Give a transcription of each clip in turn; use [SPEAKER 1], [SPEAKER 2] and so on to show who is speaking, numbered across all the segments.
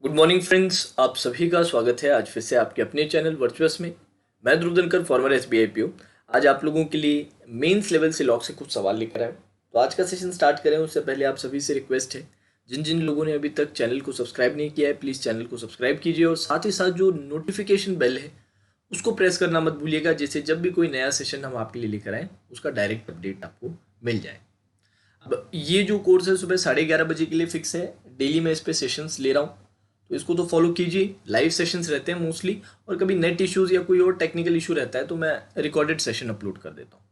[SPEAKER 1] Good morning friends, आप सभी का स्वागत है आज फिर से आपके अपने चैनल वर्चुअस में। मैं ध्रुव धनकर, फॉर्मर एसबीआई पीओ। आज आप लोगों के लिए मेंस लेवल से लॉग से कुछ सवाल लेकर आए। तो आज का सेशन स्टार्ट करें उससे पहले आप सभी से रिक्वेस्ट है, जिन जिन लोगों ने अभी तक चैनल को सब्सक्राइब नहीं किया है प्लीज़ चैनल को सब्सक्राइब कीजिए और साथ ही साथ जो नोटिफिकेशन बेल है उसको प्रेस करना मत भूलिएगा, जिससे जब भी कोई नया सेशन हम आपके लिए लेकर आएँ उसका डायरेक्ट अपडेट आपको मिल जाए। अब ये जो कोर्स है सुबह 11:30 बजे के लिए फिक्स है। डेली मैं इस पे सेशंस ले रहा हूँ, तो इसको तो फॉलो कीजिए। लाइव सेशंस रहते हैं मोस्टली, और कभी नेट इश्यूज या कोई और टेक्निकल इशू रहता है तो मैं रिकॉर्डेड सेशन अपलोड कर देता हूँ।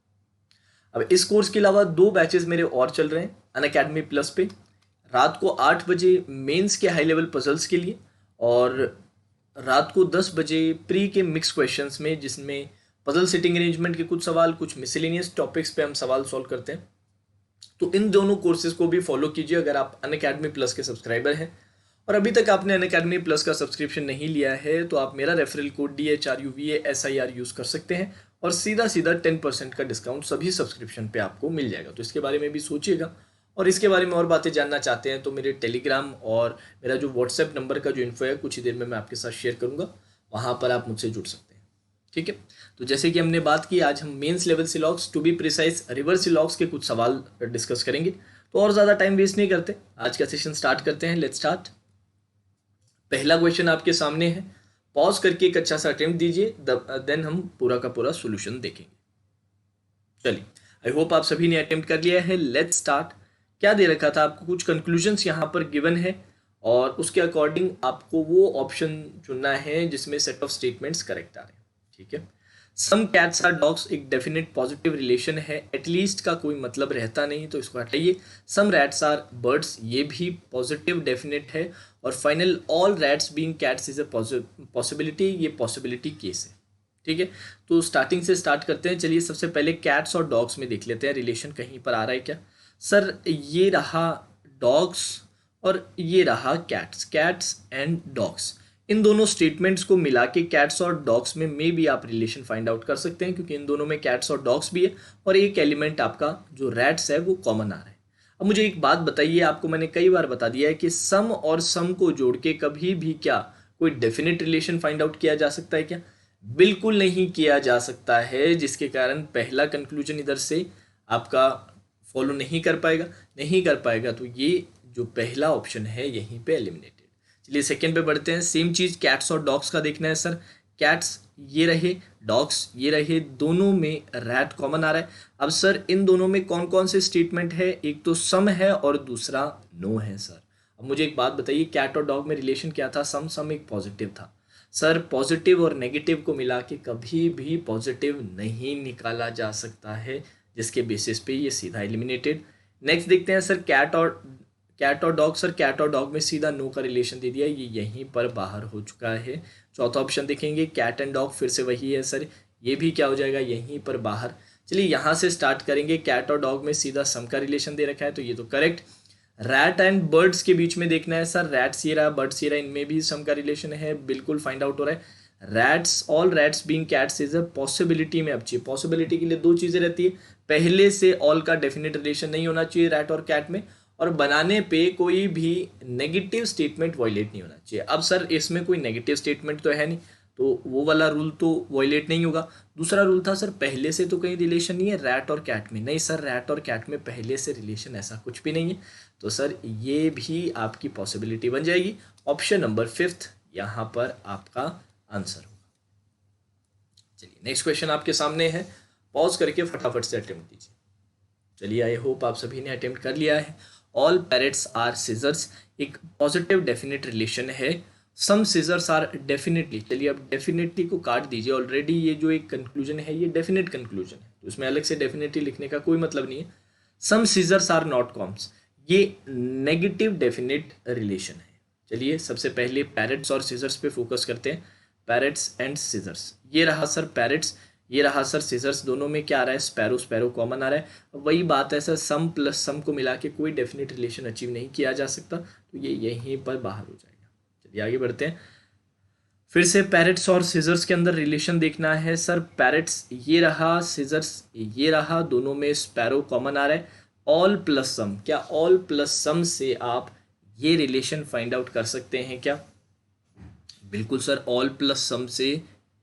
[SPEAKER 1] अब इस कोर्स के अलावा 2 बैचेस मेरे और चल रहे हैं अनअकैडमी प्लस पे। रात को 8 बजे मेंस के हाई लेवल पजल्स के लिए, और रात को 10 बजे प्री के मिक्स क्वेश्चंस में, जिसमें पजल सिटिंग अरेंजमेंट के कुछ सवाल, कुछ मिसलेनियस टॉपिक्स पे हम सवाल सॉल्व करते हैं। तो इन दोनों कोर्सेज को भी फॉलो कीजिए अगर आप अनअकैडमी प्लस के सब्सक्राइबर हैं। और अभी तक आपने अनअकैडमी प्लस का सब्सक्रिप्शन नहीं लिया है तो आप मेरा रेफरल कोड DHRUVASIR यूज़ कर सकते हैं और सीधा सीधा 10% का डिस्काउंट सभी सब्सक्रिप्शन पे आपको मिल जाएगा। तो इसके बारे में भी सोचिएगा, और इसके बारे में और बातें जानना चाहते हैं तो मेरे टेलीग्राम और मेरा जो व्हाट्सएप नंबर का जो इन्फो है कुछ ही देर में मैं आपके साथ शेयर करूँगा, वहाँ पर आप मुझसे जुड़ सकते हैं। ठीक है, तो जैसे कि हमने बात की, आज हम mains level syllogisms, to be precise reverse syllogisms के कुछ सवाल डिस्कस करेंगे। तो और ज़्यादा टाइम वेस्ट नहीं करते, आज का सेशन स्टार्ट करते हैं। Let's start. पहला क्वेश्चन आपके सामने है, पॉज करके एक अच्छा सा अटेम्प्ट दीजिए, देन हम पूरा का पूरा सोल्यूशन देखेंगे। चलिए, आई होप आप सभी ने अटेम्प्ट कर लिया है। Let's start. क्या दे रखा था आपको, कुछ कंक्लूजन्स यहाँ पर गिवन है और उसके अकॉर्डिंग आपको वो ऑप्शन चुनना है जिसमें सेट ऑफ स्टेटमेंट्स करेक्ट आ रहे हैं। ठीक है, सम कैट्स आर डॉग्स एक डेफिनेट पॉजिटिव रिलेशन है, एटलीस्ट का कोई मतलब रहता नहीं तो इसको हटाइए। सम रैट्स आर बर्ड्स, ये भी पॉजिटिव डेफिनेट है। और final, all rats being cats is a possibility, ये पॉसिबिलिटी केस है। ठीक है, तो स्टार्टिंग से स्टार्ट करते हैं। चलिए, सबसे पहले कैट्स और डॉग्स में देख लेते हैं रिलेशन कहीं पर आ रहा है क्या। सर, ये रहा डॉग्स और ये रहा कैट्स, कैट्स एंड डॉग्स। इन दोनों स्टेटमेंट्स को मिला के कैट्स और डॉग्स में मे भी आप रिलेशन फाइंड आउट कर सकते हैं, क्योंकि इन दोनों में कैट्स और डॉग्स भी है और एक एलिमेंट आपका जो रैट्स है वो कॉमन आ रहा है। अब मुझे एक बात बताइए, आपको मैंने कई बार बता दिया है कि सम और सम को जोड़ के कभी भी क्या कोई डेफिनेट रिलेशन फाइंड आउट किया जा सकता है क्या? बिल्कुल नहीं किया जा सकता है, जिसके कारण पहला कंक्लूजन इधर से आपका फॉलो नहीं कर पाएगा, तो ये जो पहला ऑप्शन है यहीं पे एलिमिनेटेड। चलिए सेकंड पे बढ़ते हैं। सेम चीज कैट्स और डॉग्स का देखना है सर। कैट्स ये रहे, डॉग्स ये रहे, दोनों में रैट कॉमन आ रहा है। अब सर, इन दोनों में कौन कौन से स्टेटमेंट है, एक तो सम है और दूसरा नो है सर। अब मुझे एक बात बताइए, कैट और डॉग में रिलेशन क्या था? सम सम एक पॉजिटिव था सर। पॉजिटिव और नेगेटिव को मिला के कभी भी पॉजिटिव नहीं निकाला जा सकता है, जिसके बेसिस पे ये सीधा एलिमिनेटेड। नेक्स्ट देखते हैं सर, कैट और डॉग। सर, कैट और डॉग में सीधा नो का रिलेशन दे दिया, ये यहीं पर बाहर हो चुका है। चौथा ऑप्शन देखेंगे, कैट एंड डॉग, फिर से वही है सर, ये भी क्या हो जाएगा, यहीं पर बाहर। चलिए यहाँ से स्टार्ट करेंगे। कैट और डॉग में सीधा सम का रिलेशन दे रखा है, तो ये तो करेक्ट। रैट एंड बर्ड्स के बीच में देखना है सर, रैट्स ये रहा, बर्ड्स ये रहा, इनमें भी सम का रिलेशन है, बिल्कुल फाइंड आउट हो रहा है। Rats, all rats being cats is a possibility में। अब चाहिए, पॉसिबिलिटी के लिए दो चीजें रहती है, पहले से ऑल का डेफिनेट रिलेशन नहीं होना चाहिए रैट और कैट में, और बनाने पे कोई भी नेगेटिव स्टेटमेंट वायलेट नहीं होना चाहिए। अब सर, इसमें कोई नेगेटिव स्टेटमेंट तो है नहीं, तो वो वाला रूल तो वायलेट नहीं होगा। दूसरा रूल था सर, पहले से तो कहीं रिलेशन नहीं है रैट और कैट में। नहीं सर, रैट और कैट में पहले से रिलेशन ऐसा कुछ भी नहीं है, तो सर ये भी आपकी पॉसिबिलिटी बन जाएगी। ऑप्शन नंबर 5 यहाँ पर आपका आंसर होगा। चलिए नेक्स्ट क्वेश्चन आपके सामने है, पॉज करके फटाफट से अटेम्प्ट कीजिए। चलिए, आई होप आप सभी ने अटेम्प्ट कर लिया है। ऑल पैरेट्स आर सीजर्स एक पॉजिटिव डेफिनेट रिलेशन है। सम सीजर्स आर डेफिनेटली, चलिए अब डेफिनेटली को काट दीजिए, ऑलरेडी ये जो एक कंक्लूजन है ये डेफिनेट कंक्लूजन है, तो उसमें अलग से डेफिनेटली लिखने का कोई मतलब नहीं है। सम सीजर्स आर नॉट कॉम्स, ये नेगेटिव डेफिनेट रिलेशन है। चलिए सबसे पहले पैरेट्स और सीजर्स पे फोकस करते हैं। पैरेट्स एंड सीजर्स, ये रहा सर पैरेट्स, ये रहा सर सीजर्स, दोनों में क्या आ रहा है, स्पैरो स्पैरो कॉमन आ रहा है। वही बात है सर, सम प्लस सम को मिला के कोई डेफिनेट रिलेशन अचीव नहीं किया जा सकता, तो ये यहीं पर बाहर हो जाएगा। चलिए आगे बढ़ते हैं। फिर से पैरेट्स और सीजर्स के अंदर रिलेशन देखना है सर। पैरेट्स ये रहा, सीजर्स ये रहा, दोनों में स्पैरो कॉमन आ रहा है। ऑल प्लस सम, क्या ऑल प्लस सम से आप ये रिलेशन फाइंड आउट कर सकते हैं क्या? बिल्कुल सर, ऑल प्लस सम से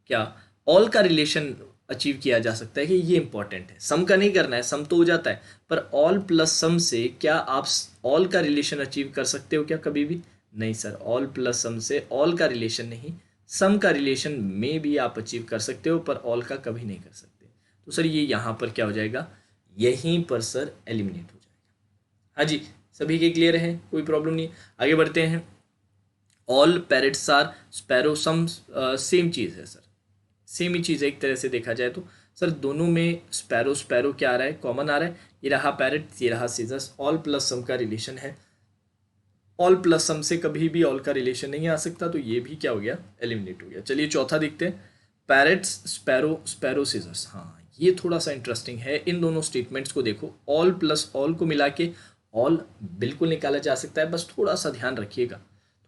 [SPEAKER 1] क्या ऑल का रिलेशन अचीव किया जा सकता है कि ये इंपॉर्टेंट है। सम का नहीं करना है, सम तो हो जाता है, पर ऑल प्लस सम से क्या आप ऑल का रिलेशन अचीव कर सकते हो क्या कभी भी? नहीं सर, ऑल प्लस सम से ऑल का रिलेशन नहीं, सम का रिलेशन में भी आप अचीव कर सकते हो, पर ऑल का कभी नहीं कर सकते। तो सर ये यहाँ पर क्या हो जाएगा, यहीं पर सर एलिमिनेट हो जाएगा। हाँ जी, सभी के क्लियर है, कोई प्रॉब्लम नहीं। आगे बढ़ते हैं। All parrots are sparrow, some same चीज़ है सर, सेम ही चीज़ है एक तरह से देखा जाए तो। सर दोनों में स्पैरो स्पैरो क्या आ रहा है, कॉमन आ रहा है। ये रहा पैरेट, ये रहा सीजर्स। ऑल प्लस सम का रिलेशन है, ऑल प्लस सम से कभी भी ऑल का रिलेशन नहीं आ सकता, तो ये भी क्या हो गया, एलिमिनेट हो गया। चलिए चौथा देखते हैं, पैरेट्स स्पैरो स्पैरो सीजर्स। हाँ ये थोड़ा सा इंटरेस्टिंग है, इन दोनों स्टेटमेंट्स को देखो, ऑल प्लस ऑल को मिला के ऑल बिल्कुल निकाला जा सकता है, बस थोड़ा सा ध्यान रखिएगा,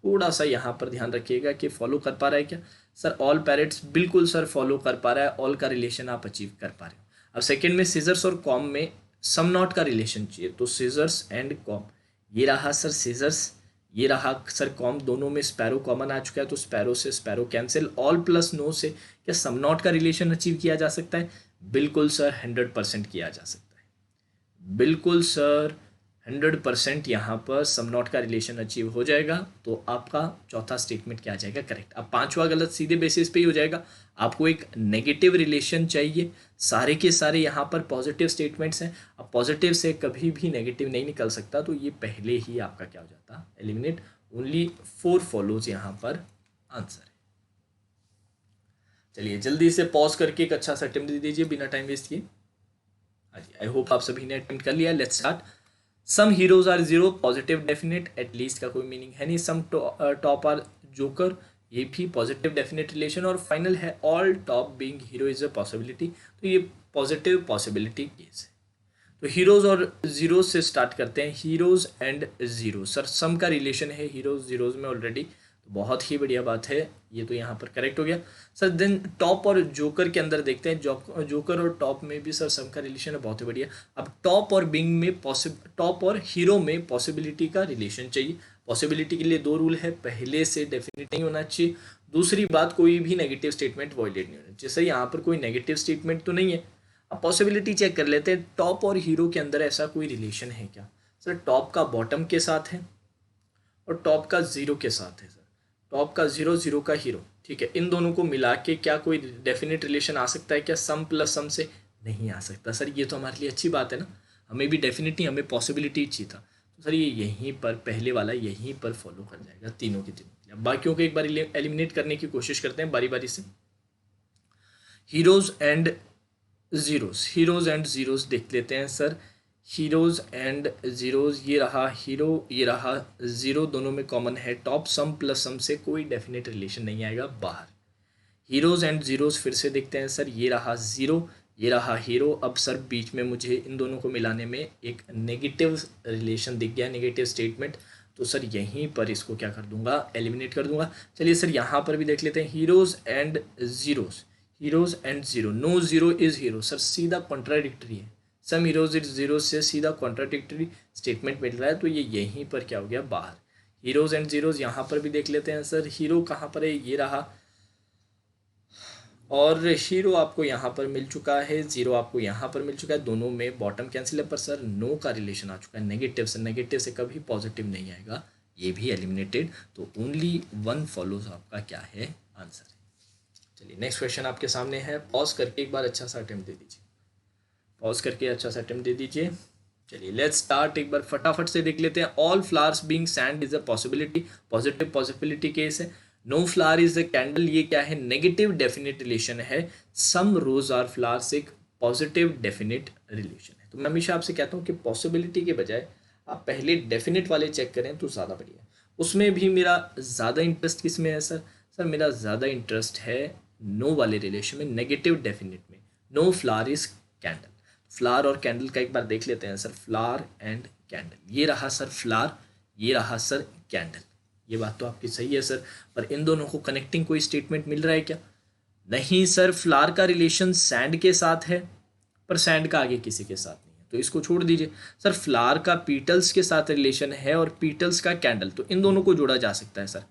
[SPEAKER 1] थोड़ा सा यहाँ पर ध्यान रखिएगा कि फॉलो कर पा रहा है क्या सर। ऑल पैरेट्स बिल्कुल सर फॉलो कर पा रहा है, ऑल का रिलेशन आप अचीव कर पा रहे हो। अब सेकंड में सीजर्स और कॉम में सम नॉट का रिलेशन चाहिए, तो सीजर्स एंड कॉम, ये रहा सर सीजर्स, ये रहा सर कॉम, दोनों में स्पैरो कॉमन आ चुका है, तो स्पैरो से sparrow cancel. All plus no से क्या सम नॉट का रिलेशन अचीव किया जा सकता है? बिल्कुल सर 100% किया जा सकता है, बिल्कुल सर 100% यहाँ पर सम नॉट का रिलेशन अचीव हो जाएगा, तो आपका चौथा स्टेटमेंट क्या आ जाएगा, करेक्ट। अब पांचवा गलत सीधे बेसिस पे ही हो जाएगा, आपको एक नेगेटिव रिलेशन चाहिए, सारे के सारे यहाँ पर पॉजिटिव स्टेटमेंट्स हैं, अब पॉजिटिव से कभी भी नेगेटिव नहीं निकल सकता, तो ये पहले ही आपका क्या हो जाता, एलिमिनेट। ओनली 4 फॉलोज यहाँ पर आंसर है। चलिए जल्दी से पॉज करके एक अच्छा सा अटेम्प्ट दे दीजिए बिना टाइम वेस्ट किए। हाँ जी, आई होप आप सभी ने अटेम्प्ट कर लिया। Let's start. Some heroes are zero, positive definite, at least का कोई मीनिंग है नहीं। सम टॉप आर जोकर, ये भी पॉजिटिव डेफिनेट रिलेशन। और फाइनल है all top being hero is a possibility, तो ये पॉजिटिव पॉसिबिलिटी केस है। तो हीरोज और जीरोज से स्टार्ट करते हैं। हीरोज एंड जीरो, सर सम का रिलेशन है हीरोज जीरोज में ऑलरेडी, तो बहुत ही बढ़िया बात है, ये तो यहाँ पर करेक्ट हो गया सर। देन टॉप और जोकर के अंदर देखते हैं, जोकर और टॉप में भी सर सम का रिलेशन है, बहुत ही बढ़िया। अब टॉप और बिंग में टॉप और हीरो में पॉसिबिलिटी का रिलेशन चाहिए। पॉसिबिलिटी के लिए 2 रूल है, पहले से डेफिनेट नहीं होना चाहिए, दूसरी बात कोई भी नेगेटिव स्टेटमेंट वॉयलेट नहीं होना चाहिए। सर यहाँ पर कोई नेगेटिव स्टेटमेंट तो नहीं है। अब पॉसिबिलिटी चेक कर लेते हैं, टॉप और हीरो के अंदर ऐसा कोई रिलेशन है क्या? सर टॉप का बॉटम के साथ है और टॉप का जीरो के साथ है सर, टॉप का जीरो, जीरो का हीरो, ठीक है। इन दोनों को मिला के क्या कोई डेफिनेट रिलेशन आ सकता है क्या? सम प्लस सम से नहीं आ सकता सर, ये तो हमारे लिए अच्छी बात है ना, हमें भी डेफिनेट नहीं, हमें पॉसिबिलिटी चाहिए था। तो सर ये यहीं पर पहले वाला यहीं पर फॉलो कर जाएगा तीनों के तीनों। अब बाकियों को एक बार एलिमिनेट करने की कोशिश करते हैं बारी बारी से। Heroes and zeros, heroes and zeros देख लेते हैं सर। हीरोज एंड जीरोस, ये रहा हीरो, ये रहा जीरो, दोनों में कॉमन है टॉप, सम प्लस सम से कोई डेफिनेट रिलेशन नहीं आएगा बाहर। हीरोज एंड जीरोस फिर से देखते हैं सर, ये रहा जीरो, ये रहा हीरो। अब सर बीच में मुझे इन दोनों को मिलाने में एक नेगेटिव रिलेशन दिख गया, नेगेटिव स्टेटमेंट, तो सर यहीं पर इसको क्या कर दूंगा, एलिमिनेट कर दूंगा। चलिए सर यहाँ पर भी देख लेते हैं, heroes and zeros, heroes and zero, no zero is hero, sir सीधा कॉन्ट्राडिक्टरी है, सम हीरोज इज जीरो से सीधा कॉन्ट्राडिक्टरी स्टेटमेंट मिल रहा है, तो ये यहीं पर क्या हो गया, बाहर। हीरोज एंड जीरोज यहाँ पर भी देख लेते हैं सर, हीरो कहाँ पर है, ये रहा, और हीरो आपको यहाँ पर मिल चुका है, जीरो आपको यहाँ पर मिल चुका है, दोनों में बॉटम कैंसिल है, पर सर नो का रिलेशन आ चुका है नेगेटिव से, नेगेटिव से कभी पॉजिटिव नहीं आएगा, ये भी एलिमिनेटेड, तो ओनली 1 फॉलोज आपका क्या है, आंसर है। चलिए नेक्स्ट क्वेश्चन आपके सामने है, पॉज करके एक बार अच्छा सा अटेम्प्ट दे दीजिए, पॉज करके अच्छा सा अटेम्प्ट दे दीजिए। चलिए लेट्स स्टार्ट, एक बार फटाफट से देख लेते हैं। All flowers being sand is a possibility, positive possibility case है। No flower is a candle, ये क्या है, नेगेटिव डेफिनेट रिलेशन है। सम रोज आर फ्लावर्स एक पॉजिटिव डेफिनेट रिलेशन है। तो मैं हमेशा आपसे कहता हूँ कि पॉसिबिलिटी के बजाय आप पहले डेफिनेट वाले चेक करें तो ज़्यादा बढ़िया है। उसमें भी मेरा ज़्यादा इंटरेस्ट किस में है सर? सर मेरा ज़्यादा इंटरेस्ट है नो वाले रिलेशन में, नेगेटिव डेफिनेट में। No flower is candle, flower और कैंडल का एक बार देख लेते हैं सर, फ्लावर एंड कैंडल, ये रहा सर फ्लावर, ये रहा सर कैंडल, ये बात तो आपकी सही है सर, पर इन दोनों को कनेक्टिंग कोई स्टेटमेंट मिल रहा है क्या? नहीं सर, फ्लावर का रिलेशन सैंड के साथ है, पर सैंड का आगे किसी के साथ नहीं है, तो इसको छोड़ दीजिए। सर फ्लावर का पीटल्स के साथ रिलेशन है और पीटल्स का कैंडल, तो इन दोनों को जोड़ा जा सकता है सर,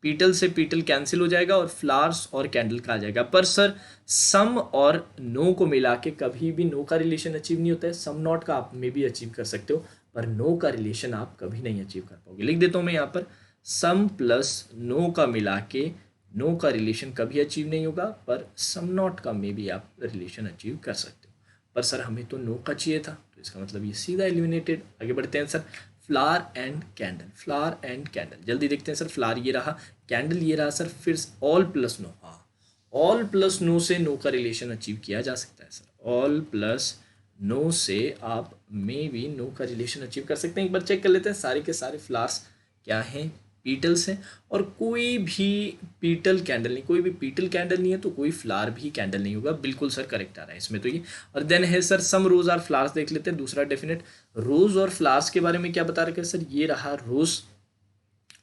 [SPEAKER 1] पीटल से पीटल कैंसिल हो जाएगा और फ्लावर्स और कैंडल का आ जाएगा। पर सर सम और नो को मिला के कभी भी नो का रिलेशन अचीव नहीं होता है। सम नॉट का आप में भी अचीव कर सकते हो, पर नो का रिलेशन आप कभी नहीं अचीव कर पाओगे। लिख देता हूँ मैं यहाँ पर, सम प्लस नो का मिला के नो का रिलेशन कभी अचीव नहीं होगा, पर सम नॉट का में भी आप रिलेशन अचीव कर सकते हो। पर सर हमें तो नो का चाहिए था, तो इसका मतलब ये सीधा एलिमिनेटेड। आगे बढ़ते हैं sir, flower and candle, flower and candle जल्दी देखते हैं सर। फ्लावर ये रहा, कैंडल ये रहा सर, फिर ऑल प्लस नो। हाँ, ऑल प्लस नो से नो का रिलेशन अचीव किया जा सकता है सर। ऑल प्लस नो से आप में भी नो का रिलेशन अचीव कर सकते हैं। एक बार चेक कर लेते हैं, सारे के सारे फ्लावर्स क्या हैं, पीटल्स हैं, और कोई भी पीटल कैंडल नहीं, कोई भी पीटल कैंडल नहीं है तो कोई फ्लावर भी कैंडल नहीं होगा। बिल्कुल सर करेक्ट आ रहा है इसमें तो ये। और देन है sir some rose are flowers, देख लेते हैं दूसरा डेफिनेट। रोज और फ्लावर्स के बारे में क्या बता रखे सर, ये रहा रोज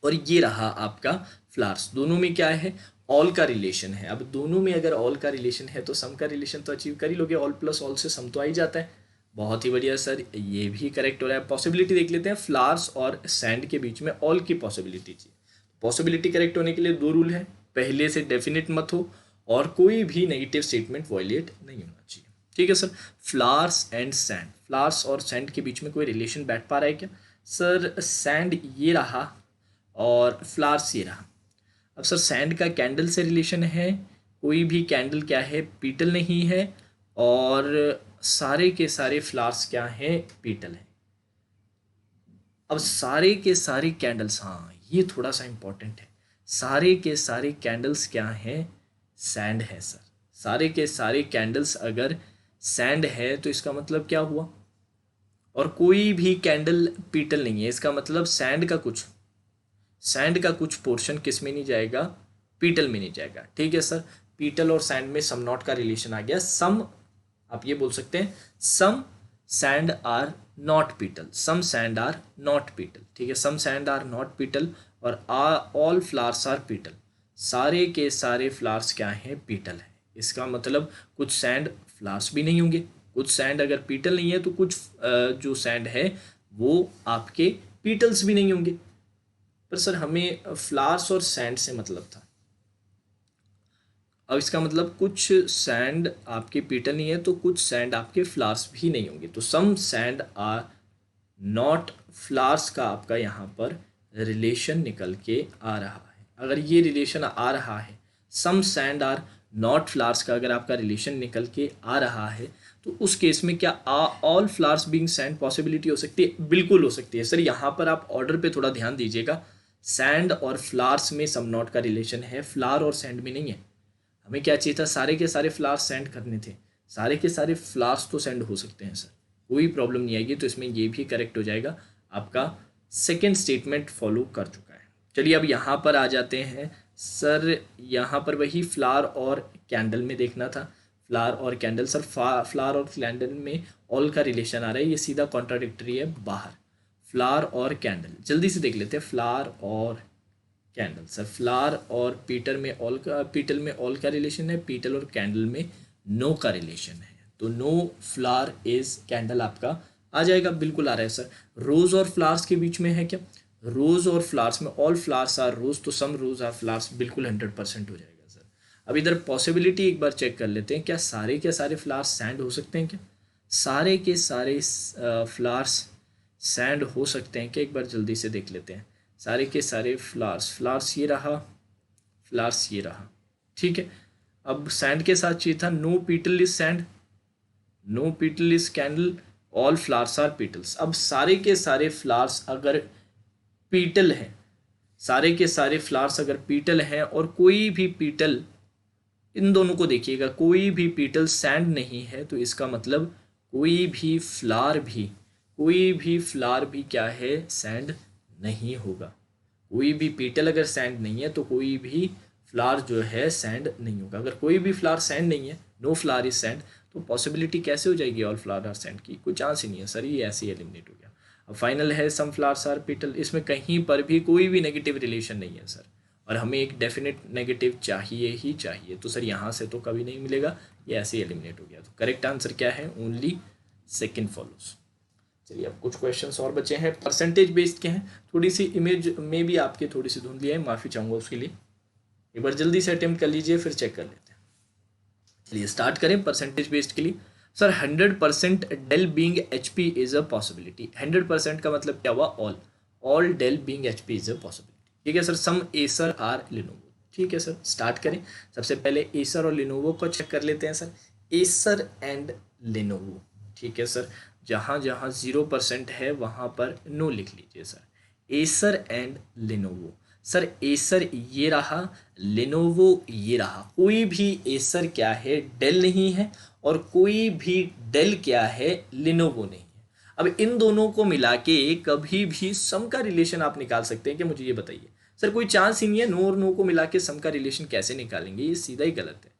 [SPEAKER 1] और ये रहा आपका फ्लावर्स, दोनों में क्या है, ऑल का रिलेशन है। अब दोनों में अगर ऑल का रिलेशन है तो सम का रिलेशन तो अचीव कर ही लोगे, ऑल प्लस ऑल से सम तो आ ही जाता है। बहुत ही बढ़िया सर, ये भी करेक्ट हो रहा है। पॉसिबिलिटी देख लेते हैं, फ्लावर्स और सैंड के बीच में ऑल की पॉसिबिलिटी चाहिए। पॉसिबिलिटी करेक्ट होने के लिए दो रूल है, पहले से डेफिनेट मत हो और कोई भी नेगेटिव स्टेटमेंट वॉयलेट नहीं होना चाहिए। ठीक है sir, flowers and sand, flowers और सैंड के बीच में कोई रिलेशन बैठ पा रहा है क्या सर? सैंड ये रहा और फ्लावर्स ये रहा। अब सर सैंड का कैंडल से रिलेशन है, कोई भी कैंडल क्या है, पीटल नहीं है, और सारे के सारे फ्लावर्स क्या हैं, पीटल हैं। अब सारे के सारे कैंडल्स, हाँ ये थोड़ा सा इंपॉर्टेंट है, सारे के सारे कैंडल्स क्या हैं, सैंड है सर। सारे के सारे कैंडल्स अगर सैंड है तो इसका मतलब क्या हुआ, और कोई भी कैंडल पीटल नहीं है, इसका मतलब सैंड का कुछ पोर्शन किस में नहीं जाएगा, पीटल में नहीं जाएगा। ठीक है सर, पीटल और सैंड में सम नॉट का रिलेशन आ गया। सम, आप ये बोल सकते हैं some sand are not petal, some sand are not petal. ठीक है, some sand are not petal और ऑल फ्लावर्स आर पीटल, सारे के सारे फ्लावर्स क्या हैं, पीटल है। इसका मतलब कुछ सैंड फ्लावर्स भी नहीं होंगे, कुछ सैंड अगर पीटल नहीं है तो कुछ जो सैंड है वो आपके पीटल्स भी नहीं होंगे। पर सर हमें फ्लावर्स और सैंड से मतलब था। अब इसका मतलब कुछ सैंड आपके पीटल नहीं है तो कुछ सैंड आपके फ्लावर्स भी नहीं होंगे, तो सम सैंड आर नॉट फ्लावर्स का आपका यहाँ पर रिलेशन निकल के आ रहा है। अगर ये रिलेशन आ रहा है, some sand are not flowers का अगर आपका रिलेशन निकल के आ रहा है, तो उस केस में क्या all flowers being sand possibility हो सकती है? बिल्कुल हो सकती है सर। यहाँ पर आप ऑर्डर पे थोड़ा ध्यान दीजिएगा, सैंड और फ्लावर्स में सम नॉट का रिलेशन है, फ्लावर और सैंड में नहीं है। हमें क्या चाहिए था, सारे के सारे फ्लावर्स सेंड करने थे, सारे के सारे फ्लावर्स तो सेंड हो सकते हैं सर, कोई प्रॉब्लम नहीं आएगी। तो इसमें ये भी करेक्ट हो जाएगा, आपका सेकंड स्टेटमेंट फॉलो कर चुका है। चलिए अब यहाँ पर आ जाते हैं सर, यहाँ पर वही फ्लावर और कैंडल में देखना था, फ्लावर और कैंडल। सर फ्लावर और कैंडल में ऑल का रिलेशन आ रहा है, ये सीधा कॉन्ट्राडिक्टरी है बाहर। फ्लावर और कैंडल जल्दी से देख लेते हैं, फ्लावर और कैंडल। सर फ्लावर और पीटल में ऑल का रिलेशन है, पीटल और कैंडल में नो का रिलेशन है, तो नो फ्लावर इज कैंडल आपका आ जाएगा। बिल्कुल आ रहा है सर। रोज और फ्लावर्स के बीच में है क्या, रोज और फ्लावर्स में ऑल फ्लावर्स आर रोज, तो सम रोज आर फ्लावर्स, बिल्कुल 100% हो जाएगा सर। अब इधर पॉसिबिलिटी एक बार चेक कर लेते हैं, क्या सारे के सारे फ्लावर्स सैंड हो सकते हैं क्या, सारे के सारे फ्लावर्स सैंड हो सकते हैं क्या, एक बार जल्दी से देख लेते हैं। सारे के सारे फ्लावर्स ये रहा, फ्लावर्स ये रहा। ठीक है, अब सैंड के साथ चाहिए था no petal is sand, no petal is candle, all flowers are petals. अब सारे के सारे फ्लावर्स अगर पीटल हैं, सारे के सारे फ्लावर्स अगर पीटल हैं और कोई भी पीटल, इन दोनों को देखिएगा, कोई भी पीटल सैंड नहीं है, तो इसका मतलब कोई भी फ्लावर भी क्या है, सैंड नहीं होगा। कोई भी पीटल अगर सैंड नहीं है तो कोई भी फ्लावर जो है सैंड नहीं होगा। अगर कोई भी फ्लावर सैंड नहीं है, नो फ्लावर इज सैंड, तो पॉसिबिलिटी कैसे हो जाएगी ऑल फ्लावर आर सैंड की, कोई चांस ही नहीं है सर, ये ऐसे ही एलिमिनेट हो गया। अब फाइनल है सम फ्लावर्स आर पीटल, इसमें कहीं पर भी कोई भी नेगेटिव रिलेशन नहीं है सर, और हमें एक डेफिनेट नेगेटिव चाहिए ही चाहिए, तो सर यहाँ से तो कभी नहीं मिलेगा, ये ऐसे ही एलिमिनेट हो गया। तो करेक्ट आंसर क्या है, ओनली सेकेंड फॉलोज। चलिए अब कुछ क्वेश्चंस और बचे हैं, परसेंटेज बेस्ड के हैं। थोड़ी सी इमेज में भी आपके थोड़ी सी धुंधली है, माफ़ी चाहूँगा उसके लिए। एक बार जल्दी से अटेम्प्ट कर लीजिए, फिर चेक कर लेते हैं। चलिए स्टार्ट करें परसेंटेज बेस्ड के लिए। Sir 100% Dell being HP is a possibility. 100% का मतलब क्या हुआ? All Dell being HP is a possibility. ठीक है sir. Some Acer are Lenovo. ठीक है सर, स्टार्ट करें। सबसे पहले एसर और लिनोवो को चेक कर लेते हैं सर। Acer and Lenovo. ठीक है सर, जहाँ जहाँ 0% है वहाँ पर नो लिख लीजिए sir. Acer and Lenovo. Sir Acer ये रहा, लिनोवो ये रहा। कोई भी एसर क्या है? डेल नहीं है, और कोई भी डेल क्या है? लिनोवो नहीं है। अब इन दोनों को मिला के कभी भी सम का रिलेशन आप निकाल सकते हैं कि मुझे ये बताइए। सर कोई चांस ही नहीं है, नो और नो को मिला के सम का रिलेशन कैसे निकालेंगे? ये सीधा ही गलत है।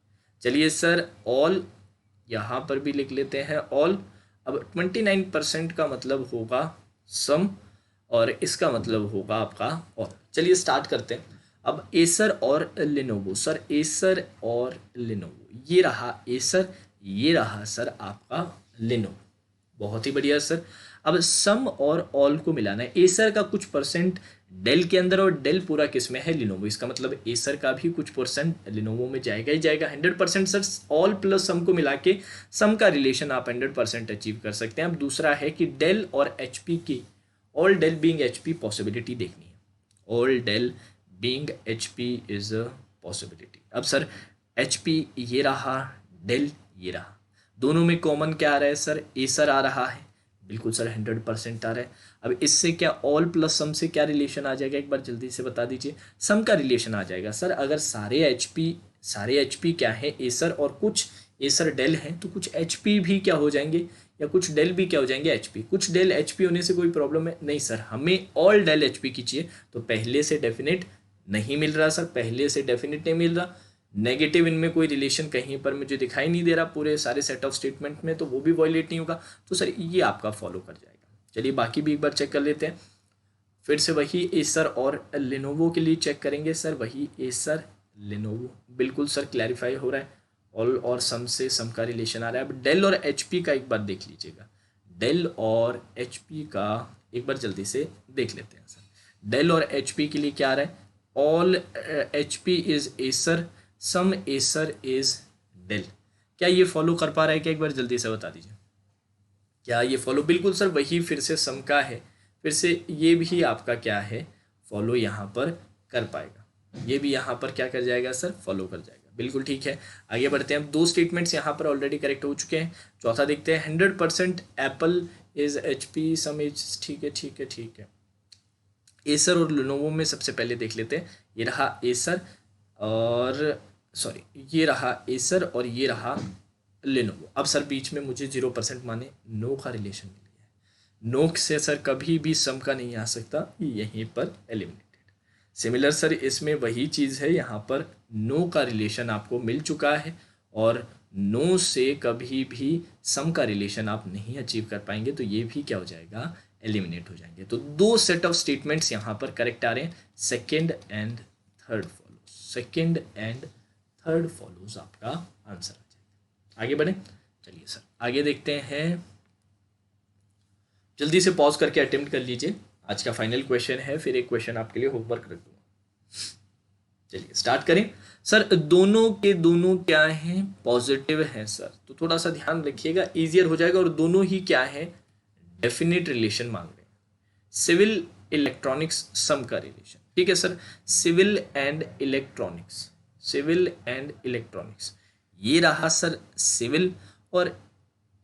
[SPEAKER 1] चलिए सर, ऑल यहाँ पर भी लिख लेते हैं ऑल। अब 29% का मतलब होगा सम, और इसका मतलब होगा आपका और। चलिए स्टार्ट करते हैं। अब एसर और लिनोवो। सर एसर और लिनोवो, ये रहा एसर, ये रहा सर आपका लिनोवो। बहुत ही बढ़िया सर। अब सम और ऑल को मिलाना है। एसर का कुछ परसेंट डेल के अंदर, और डेल पूरा किस में है? लिनोवो। इसका मतलब एसर का भी कुछ परसेंट लिनोवो में जाएगा ही जाएगा। 100% सर ऑल प्लस सम को मिला के सम का रिलेशन आप 100% अचीव कर सकते हैं। अब दूसरा है कि डेल और एचपी की, all Dell being HP possibility देखनी है। All Dell being HP is a possibility. अब सर एचपी ये रहा, डेल ये रहा, दोनों में कॉमन क्या आ रहा है सर? एसर आ रहा है। बिल्कुल सर 100% आ रहा है। अब इससे क्या ऑल प्लस सम से क्या रिलेशन आ जाएगा? एक बार जल्दी से बता दीजिए। सम का रिलेशन आ जाएगा सर। अगर सारे एचपी क्या है? एसर, और कुछ एसर डेल हैं, तो कुछ एचपी भी क्या हो जाएंगे, या कुछ डेल भी क्या हो जाएंगे? एचपी। कुछ डेल एचपी होने से कोई प्रॉब्लम है? नहीं सर, हमें ऑल डेल एचपी की चाहिए। तो पहले से डेफिनेट नहीं मिल रहा सर, पहले से डेफिनेट नहीं मिल रहा। नेगेटिव इनमें कोई रिलेशन कहीं पर मुझे दिखाई नहीं दे रहा पूरे सारे सेट ऑफ स्टेटमेंट में, तो वो भी वॉयलेट नहीं होगा। तो सर ये आपका फॉलो कर जाएगा। चलिए बाकी भी एक बार चेक कर लेते हैं। फिर से वही एसर और लिनोवो के लिए चेक करेंगे सर। वही एसर लिनोवो, बिल्कुल सर क्लैरिफाई हो रहा है। ऑल और सम से सम का रिलेशन आ रहा है। अब डेल और एचपी का एक बार देख लीजिएगा। डेल और एचपी का एक बार जल्दी से देख लेते हैं सर। डेल और एचपी के लिए क्या आ रहा है? All HP is Acer, some Acer is Dell. क्या ये फॉलो कर पा रहा है क्या? एक बार जल्दी से बता दीजिए। क्या ये फॉलो? बिल्कुल सर, वही फिर से सम का है, फिर से ये भी आपका क्या है? फॉलो यहाँ पर कर पाएगा। ये भी यहाँ पर क्या कर जाएगा सर? फॉलो कर जाएगा। बिल्कुल ठीक है। आगे बढ़ते हैं। अब दो स्टेटमेंट्स यहाँ पर ऑलरेडी करेक्ट हो चुके हैं। चौथा देखते हैं। 100% Apple is HP, some is. ठीक है ठीक है ठीक है। एसर और लिनोवो में सबसे पहले देख लेते हैं। ये रहा एसर, और सॉरी ये रहा एसर, और ये रहा लिनोवो। अब सर बीच में मुझे 0% माने नो का रिलेशन मिल गया है। नो से सर कभी भी सम का नहीं आ सकता, यहीं पर एलिमिनेटेड। सिमिलर सर इसमें वही चीज़ है, यहाँ पर नो का रिलेशन आपको मिल चुका है, और नो से कभी भी सम का रिलेशन आप नहीं अचीव कर पाएंगे, तो ये भी क्या हो जाएगा? एलिमिनेट हो जाएंगे। तो दो सेट ऑफ स्टेटमेंट्स यहाँ पर करेक्ट आ रहे हैं। Second and third follow, second and third follows आपका आंसर आ जाएगा। आगे बढ़े। चलिए सर आगे देखते हैं। जल्दी से पॉज करके अटेम्प्ट कर लीजिए। आज का फाइनल क्वेश्चन है, फिर एक क्वेश्चन आपके लिए होमवर्क रख दूंगा। चलिए स्टार्ट करें। सर दोनों के दोनों क्या हैं? पॉजिटिव हैं सर, तो थोड़ा सा ध्यान रखिएगा, इजियर हो जाएगा। और दोनों ही क्या है? डेफिनेट रिलेशन मांग रहे हैं। सिविल इलेक्ट्रॉनिक्स सम का रिलेशन। ठीक है sir. Civil and electronics, civil and electronics, ये रहा सर सिविल, और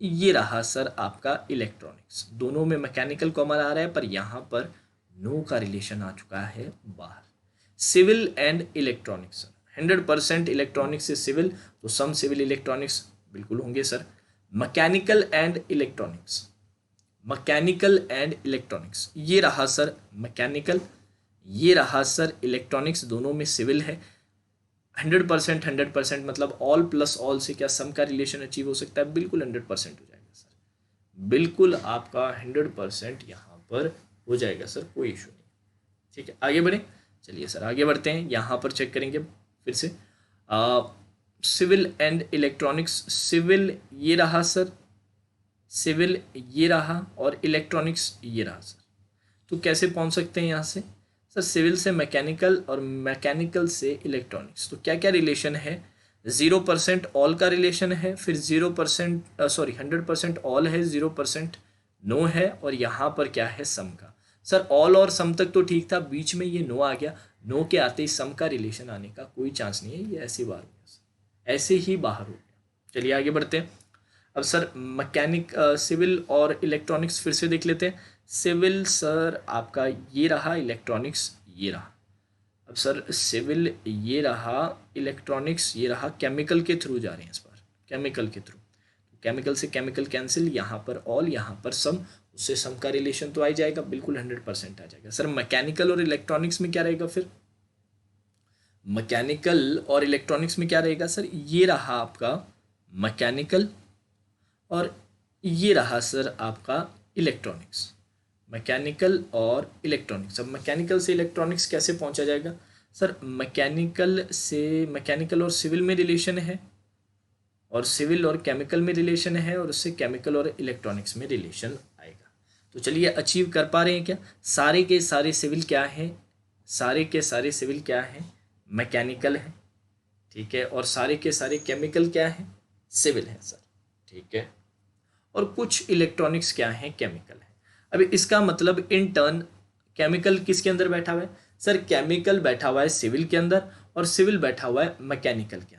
[SPEAKER 1] ये रहा सर आपका इलेक्ट्रॉनिक्स। दोनों में मैकेनिकल कॉमन आ रहा है, पर यहाँ पर नो का रिलेशन आ चुका है बाहर। सिविल एंड इलेक्ट्रॉनिक्स, 100% इलेक्ट्रॉनिक्स से सिविल, तो सम सिविल इलेक्ट्रॉनिक्स बिल्कुल होंगे sir. Mechanical and electronics, mechanical and electronics, ये रहा सर मैकेनिकल, ये रहा सर इलेक्ट्रॉनिक्स, दोनों में सिविल है। 100% मतलब ऑल प्लस ऑल से क्या सम का रिलेशन अचीव हो सकता है? बिल्कुल 100% हो जाएगा सर, बिल्कुल आपका 100% यहाँ पर हो जाएगा सर, कोई इशू नहीं। ठीक है आगे बढ़ें। चलिए सर आगे बढ़ते हैं। यहाँ पर चेक करेंगे फिर से। सिविल एंड इलेक्ट्रॉनिक्स, सिविल ये रहा सर सिविल ये रहा और इलेक्ट्रॉनिक्स ये रहा सर। तो कैसे पहुंच सकते हैं यहाँ से सर? सिविल से मैकेनिकल और मैकेनिकल से इलेक्ट्रॉनिक्स। तो क्या क्या रिलेशन है? 0% ऑल का रिलेशन है, फिर 0% सॉरी 100% ऑल है, 0% नो है, और यहाँ पर क्या है? सम का। सर ऑल और सम तक तो ठीक था, बीच में ये नो आ गया। नो के आते ही सम का रिलेशन आने का कोई चांस नहीं है, ये ऐसे बाहर हो गया सर, ऐसे ही बाहर हो गया। चलिए आगे बढ़ते हैं। अब सर मैकेनिक सिविल और इलेक्ट्रॉनिक्स फिर से देख लेते हैं। सिविल सर आपका ये रहा, इलेक्ट्रॉनिक्स ये रहा। अब सर सिविल ये रहा, इलेक्ट्रॉनिक्स ये रहा, केमिकल के थ्रू जा रहे हैं इस बार, केमिकल के थ्रू। केमिकल से केमिकल कैंसिल, यहाँ पर ऑल, यहाँ पर सम, उससे सम का रिलेशन तो आ ही जाएगा, बिल्कुल 100% आ जाएगा। सर मैकेनिकल और इलेक्ट्रॉनिक्स में क्या रहेगा फिर? मैकेनिकल और इलेक्ट्रॉनिक्स में क्या रहेगा सर? ये रहा आपका मैकेनिकल और ये रहा सर आपका इलेक्ट्रॉनिक्स। मैकेनिकल और इलेक्ट्रॉनिक्स। अब मैकेनिकल से इलेक्ट्रॉनिक्स कैसे पहुंचा जाएगा सर? मैकेनिकल से मैकेनिकल और सिविल में रिलेशन है, और सिविल और केमिकल में रिलेशन है, और उससे केमिकल और इलेक्ट्रॉनिक्स में रिलेशन आएगा। तो चलिए अचीव कर पा रहे हैं क्या? सारे के सारे सिविल क्या हैं? सारे के सारे सिविल क्या हैं? मैकेनिकल है, ठीक है। और सारे के सारे केमिकल क्या है? सिविल है सर, ठीक है। और कुछ इलेक्ट्रॉनिक्स क्या है? केमिकल है। अभी इसका मतलब इन टर्न केमिकल किसके अंदर बैठा हुआ है सर? केमिकल बैठा हुआ है सिविल के अंदर, और सिविल बैठा हुआ है मैकेनिकल के अंदर।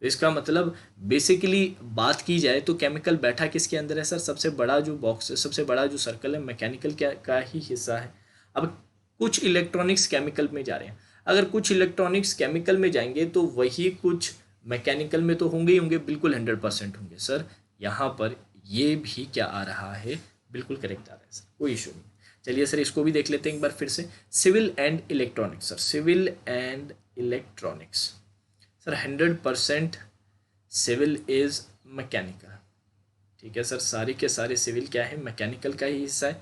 [SPEAKER 1] तो इसका मतलब बेसिकली बात की जाए तो केमिकल बैठा किसके अंदर है सर? सबसे बड़ा जो बॉक्स है, सबसे बड़ा जो सर्कल है, मैकेनिकल का ही हिस्सा है। अब कुछ इलेक्ट्रॉनिक्स केमिकल में जा रहे हैं, अगर कुछ इलेक्ट्रॉनिक्स केमिकल में जाएंगे तो वही कुछ मैकेनिकल में तो होंगे ही होंगे, बिल्कुल 100% होंगे सर। यहाँ पर ये भी क्या आ रहा है? बिल्कुल करेक्ट आ रहा है सर, कोई इशू नहीं। चलिए सर इसको भी देख लेते हैं एक बार फिर से। Civil and electronics sir, civil and electronics sir 100% civil is mechanical, ठीक है सर। सारे के सारे सिविल क्या है? मैकेनिकल का ही हिस्सा है।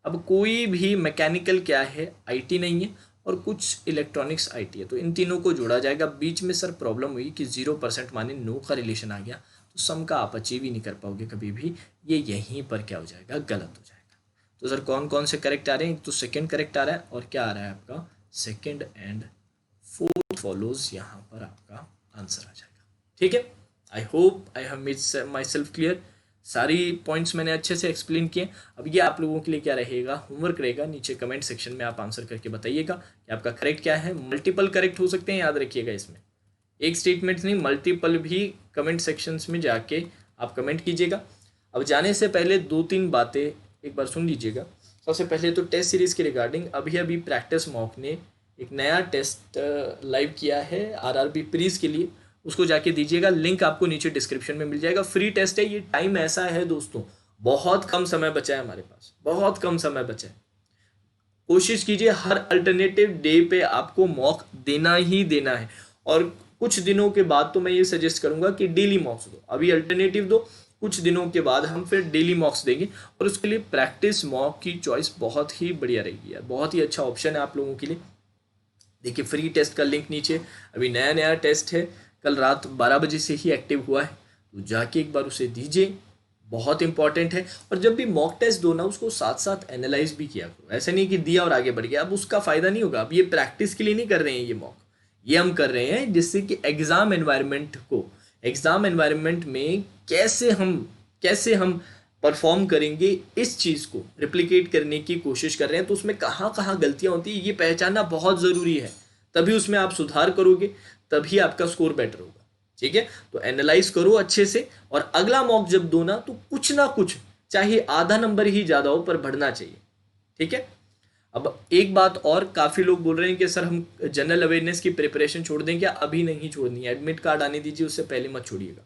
[SPEAKER 1] अब कोई भी मैकेनिकल क्या है? आईटी नहीं है, और कुछ इलेक्ट्रॉनिक्स आईटी है, तो इन तीनों को जोड़ा जाएगा। बीच में सर प्रॉब्लम हुई कि 0% माने नो का रिलेशन आ गया, तो सम का आप अचीव ही नहीं कर पाओगे कभी भी, ये यहीं पर क्या हो जाएगा? गलत हो जाएगा। तो सर कौन कौन से करेक्ट आ रहे हैं? तो सेकंड करेक्ट आ रहा है, और क्या आ रहा है आपका? सेकंड एंड फोर्थ फॉलोज, यहाँ पर आपका आंसर आ जाएगा, ठीक है। I hope I have made my self clear. सारी पॉइंट्स मैंने अच्छे से एक्सप्लेन किए। अब ये आप लोगों के लिए क्या रहेगा? होमवर्क रहेगा, नीचे कमेंट सेक्शन में आप आंसर करके बताइएगा कि आपका करेक्ट क्या है। मल्टीपल करेक्ट हो सकते हैं, याद रखिएगा। इसमें एक स्टेटमेंट नहीं, मल्टीपल भी कमेंट सेक्शंस में जाके आप कमेंट कीजिएगा। अब जाने से पहले 2-3 बातें एक बार सुन लीजिएगा। सबसे पहले तो टेस्ट सीरीज़ के रिगार्डिंग अभी प्रैक्टिस मॉक ने एक नया टेस्ट लाइव किया है आरआरबी प्रीज के लिए, उसको जाके दीजिएगा। लिंक आपको नीचे डिस्क्रिप्शन में मिल जाएगा। फ्री टेस्ट है, ये टाइम ऐसा है दोस्तों, बहुत कम समय बचा है हमारे पास, बहुत कम समय बचा है। कोशिश कीजिए हर अल्टरनेटिव डे पे आपको मॉक देना ही देना है, और कुछ दिनों के बाद तो मैं ये सजेस्ट करूंगा कि डेली मॉक्स दो। अभी अल्टरनेटिव दो, कुछ दिनों के बाद हम फिर डेली मॉक्स देंगे, और उसके लिए प्रैक्टिस मॉक की चॉइस बहुत ही बढ़िया रहेगी यार, बहुत ही अच्छा ऑप्शन है आप लोगों के लिए। देखिए फ्री टेस्ट का लिंक नीचे, अभी नया टेस्ट है, कल रात 12 बजे से ही एक्टिव हुआ है, तो जाके एक बार उसे दीजिए, बहुत इंपॉर्टेंट है। और जब भी मॉक टेस्ट दो ना, उसको साथ साथ एनालाइज भी किया करो। ऐसा नहीं कि दिया और आगे बढ़ गया, अब उसका फायदा नहीं होगा। अब ये प्रैक्टिस के लिए नहीं कर रहे हैं ये मॉक, ये हम कर रहे हैं जिससे कि एग्जाम एनवायरनमेंट में कैसे हम परफॉर्म करेंगे, इस चीज़ को रिप्लिकेट करने की कोशिश कर रहे हैं। तो उसमें कहाँ गलतियां होती है ये पहचानना बहुत ज़रूरी है, तभी उसमें आप सुधार करोगे, तभी आपका स्कोर बेटर होगा, ठीक है। तो एनालाइज करो अच्छे से, और अगला मॉक जब दो ना, तो कुछ ना कुछ, चाहे आधा नंबर ही ज़्यादा हो, पर बढ़ना चाहिए, ठीक है। अब एक बात और, काफ़ी लोग बोल रहे हैं कि सर हम जनरल अवेयरनेस की प्रिपरेशन छोड़ दें क्या? अभी नहीं छोड़नी है, एडमिट कार्ड आने दीजिए, उससे पहले मत छोड़िएगा।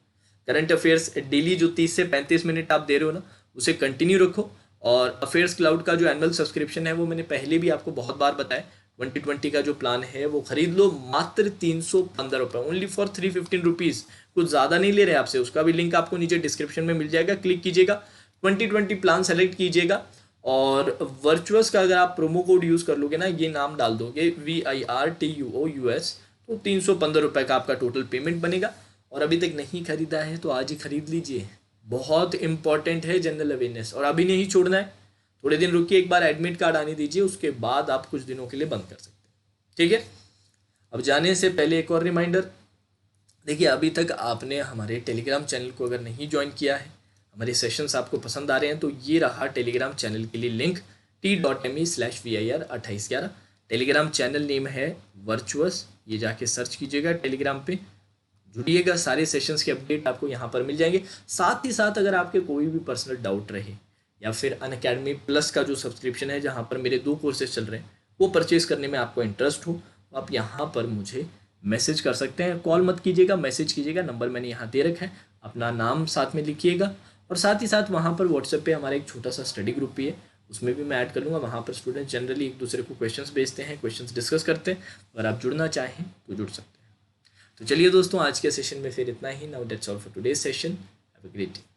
[SPEAKER 1] करंट अफेयर्स डेली जो 30 से 35 मिनट आप दे रहे हो ना, उसे कंटिन्यू रखो। और अफेयर्स क्लाउड का जो एनुअल सब्सक्रिप्शन है, वो मैंने पहले भी आपको बहुत बार बताया, 2020 का जो प्लान है वो खरीद लो, मात्र 315 रुपये, ओनली फॉर 315 रुपीज़, कुछ ज़्यादा नहीं ले रहे आपसे। उसका भी लिंक आपको नीचे डिस्क्रिप्शन में मिल जाएगा, क्लिक कीजिएगा, 2020 प्लान सेलेक्ट कीजिएगा, और वर्चुअस का अगर आप प्रोमो कोड यूज़ कर लोगे ना, ये नाम डाल दोगे VIRTUOUS, तो 315 रुपये का आपका टोटल पेमेंट बनेगा। और अभी तक नहीं खरीदा है तो आज ही खरीद लीजिए, बहुत इंपॉर्टेंट है जनरल अवेयरनेस, और अभी नहीं छोड़ना है, थोड़े दिन रुकिए, एक बार एडमिट कार्ड आने दीजिए, उसके बाद आप कुछ दिनों के लिए बंद कर सकते हैं, ठीक है। अब जाने से पहले एक और रिमाइंडर, देखिए अभी तक आपने हमारे टेलीग्राम चैनल को अगर नहीं ज्वाइन किया है, हमारे सेशंस आपको पसंद आ रहे हैं, तो ये रहा टेलीग्राम चैनल के लिए link t.me/vir2811। Telegram channel name है वर्चुअस, ये जाके सर्च कीजिएगा टेलीग्राम पे, जुड़िएगा, सारे सेशंस के अपडेट आपको यहाँ पर मिल जाएंगे। साथ ही साथ अगर आपके कोई भी पर्सनल डाउट रहे, या फिर अनअकैडमी प्लस का जो सब्सक्रिप्शन है जहाँ पर मेरे 2 कोर्सेज चल रहे हैं, वो परचेज करने में आपको इंटरेस्ट हो, तो आप यहाँ पर मुझे मैसेज कर सकते हैं। कॉल मत कीजिएगा, मैसेज कीजिएगा, नंबर मैंने यहाँ दे रखा है, अपना नाम साथ में लिखिएगा। और साथ ही साथ वहाँ पर व्हाट्सएप पे हमारा एक छोटा सा स्टडी ग्रुप भी है, उसमें भी मैं ऐड कर लूँगा। वहाँ पर स्टूडेंट जनरली एक दूसरे को क्वेश्चंस भेजते हैं, क्वेश्चंस डिस्कस करते हैं। अगर आप जुड़ना चाहें तो जुड़ सकते हैं। तो चलिए दोस्तों, आज के सेशन में फिर इतना ही। Now that's all for today's session. Have a great day.